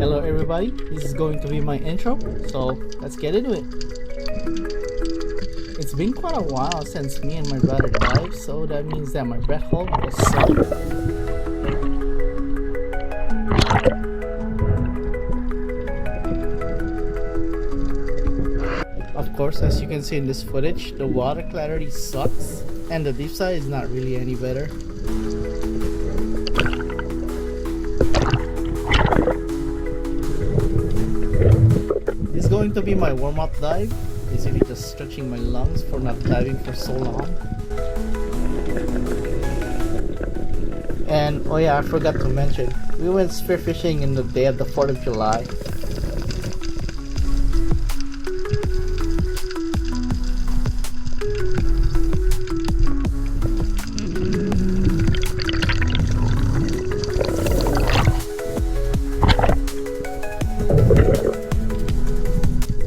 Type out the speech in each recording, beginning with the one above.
Hello everybody, this is going to be my intro, so let's get into it. It's been quite a while since me and my brother dived, so that means that my breath hold was solid. Of course, as you can see in this footage, the water clarity sucks and the deep side is not really any better. This is going to be my warm-up dive, basically just stretching my lungs for not diving for so long. And oh yeah, I forgot to mention, we went spearfishing in the day of the 4th of July.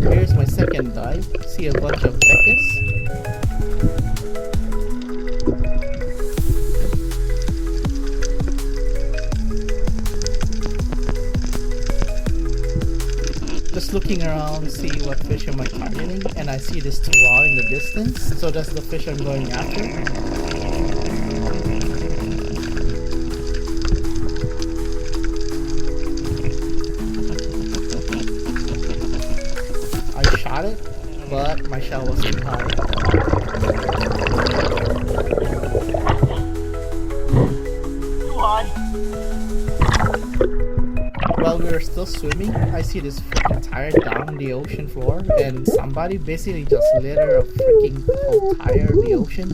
Here's my second dive. See a bunch of beckers. Just looking around, see what fish am I targeting, and I see this taral in the distance, so that's the fish I'm going after. I shot it, but my shot was too high. Too high. While we were still swimming, I see this freaking tire down the ocean floor, and somebody basically just littered a freaking whole tire in the ocean.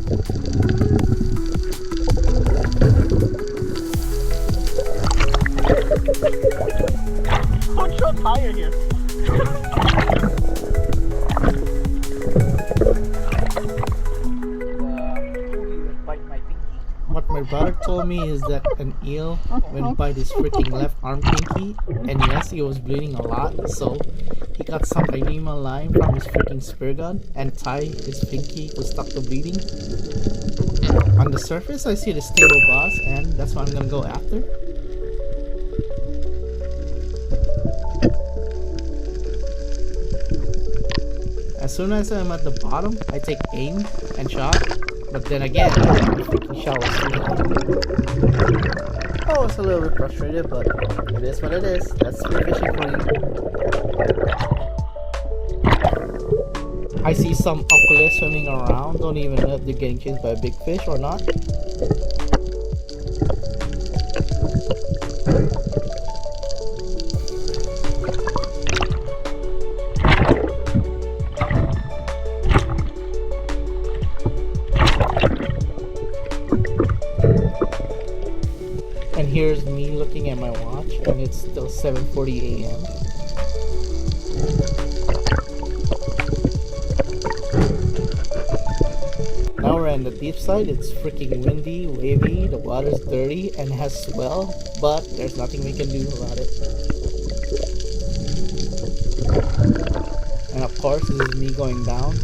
Who threw a tire here? What my brother told me is that an eel went by this freaking left arm pinky, and yes, he was bleeding a lot, so he got some Rima line from his freaking spear gun and tied his pinky to stop the bleeding. On the surface, I see the stable boss, and that's what I'm gonna go after. As soon as I'm at the bottom, I take aim and shot. But then again, the freaking shot was too high. I was a little bit frustrated, but it is what it is. That's spearfishing for you. I see some ukulele swimming around. Don't even know if they're getting chased by a big fish or not. And here's me looking at my watch, and it's still 7:40 a.m. Now we're in the deep side. It's freaking windy, wavy, the water's dirty, and has swell, but there's nothing we can do about it. And of course, this is me going down.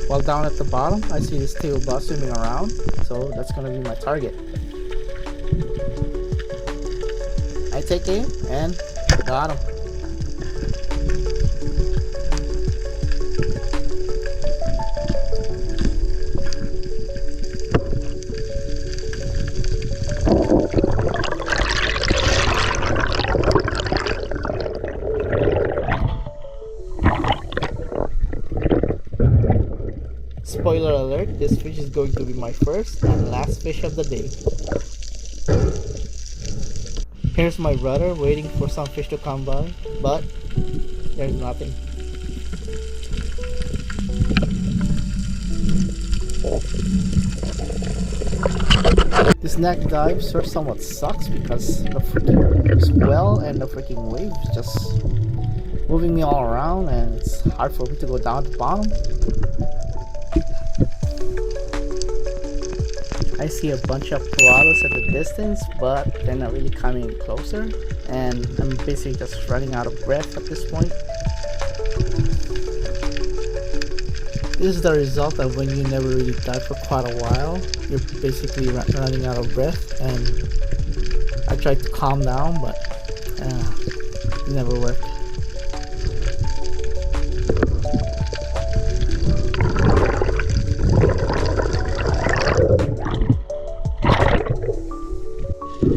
While down at the bottom, I see this tail bass swimming around, so that's gonna be my target. I take aim and got him. Spoiler alert, this fish is going to be my first and last fish of the day. Here's my brother waiting for some fish to come by, but there's nothing. This next dive somewhat sucks because the freaking swell and the freaking waves just moving me all around, and it's hard for me to go down to the bottom. I see a bunch of koalas at the distance, but they're not really coming closer, and I'm basically just running out of breath at this point. This is the result of when you never really dive for quite a while. You're basically running out of breath, and I tried to calm down, but it never worked.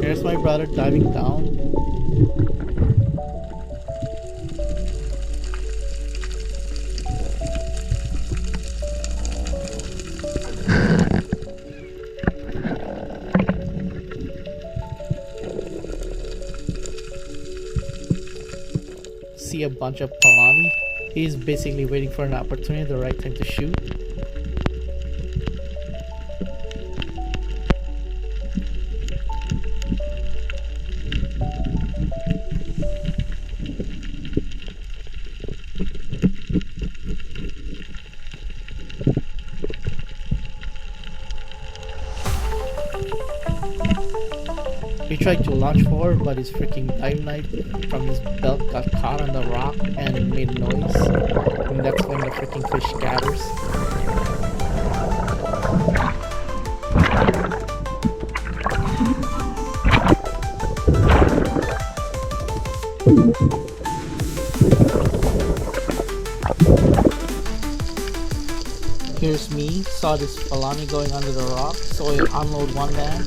Here's my brother diving down. See a bunch of palani. He's basically waiting for an opportunity, the right time to shoot. He tried to launch forward, but his freaking dive knife from his belt got caught on the rock and made a noise. And that's when the freaking fish scatters. Here's me, saw this palani going under the rock, so I unload one man.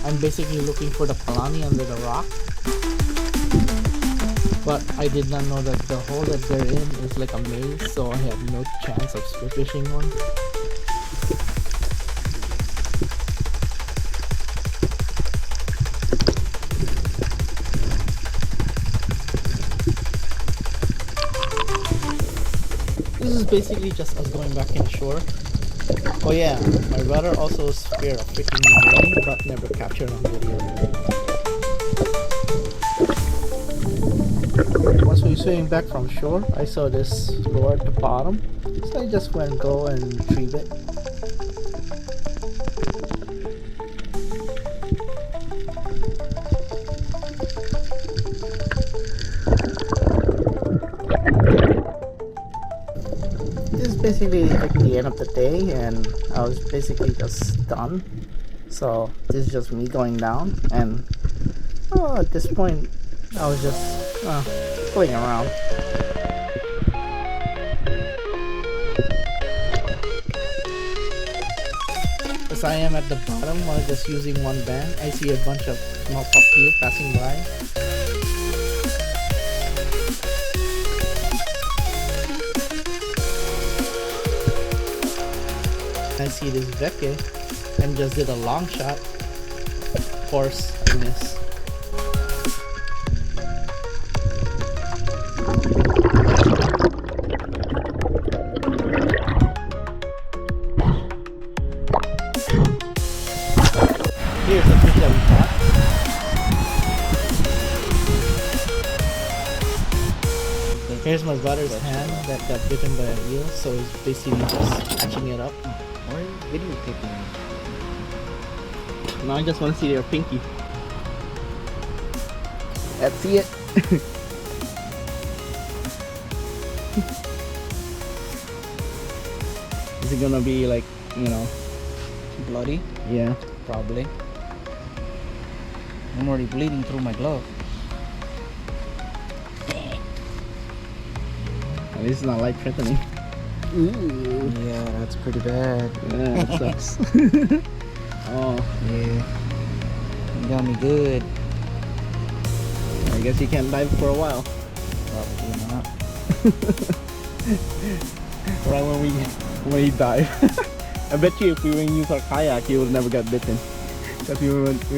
I'm basically looking for the palani under the rock, but I did not know that the hole that they're in is like a maze, so I have no chance of spearfishing one. This is basically just us going back inshore. Oh yeah, my brother also speared a freaking ray, but never captured on video. Once we swimming back from shore, I saw this lure at the bottom, so I just went and go and retrieve it. This is basically like the end of the day, and I was basically just done. So this is just me going down, and at this point I was just playing around. As I am at the bottom while just using one band, I see a bunch of small puppy passing by. I see this veke and just did a long shot. Of course, I miss. Here's the fish that we caught. Here's my brother's hand that got bitten by an eel, so he's basically just catching it up. Why are you videotaping me? Now I just want to see their pinky. Let's see it. Is it gonna be like, you know, Bloody? yeah. Probably. I'm already bleeding through my glove. At least it's not life threatening. Ooh. Yeah, that's pretty bad. Yeah, that sucks. Oh, Yeah. You got me good. I guess you can't dive for a while. Probably not. Right when we dive. I bet you if we went use our kayak, you would never get bitten. Because we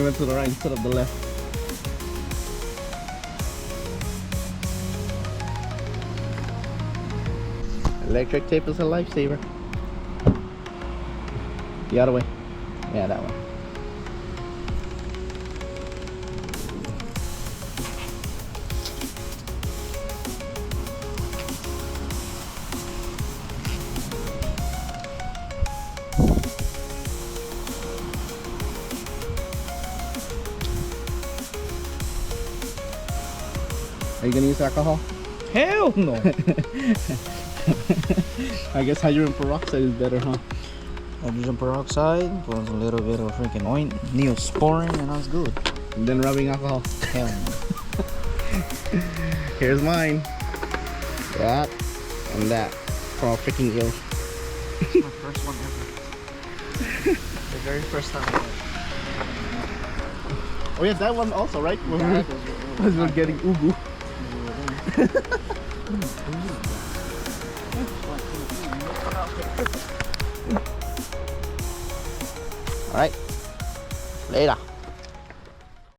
went to the right instead of the left. Electric tape is a lifesaver. The other way. Yeah, that one. Are you gonna use alcohol? Hell no. I guess hydrogen peroxide is better, huh? Hydrogen peroxide plus a little bit of freaking oil, neosporin, and that's good. And then rubbing alcohol. Hell no. Here's mine. That and that from a freaking eel. It's my first one ever. The very first time I Oh yeah, that one also, right? When went. we were getting ugu. All right. Later.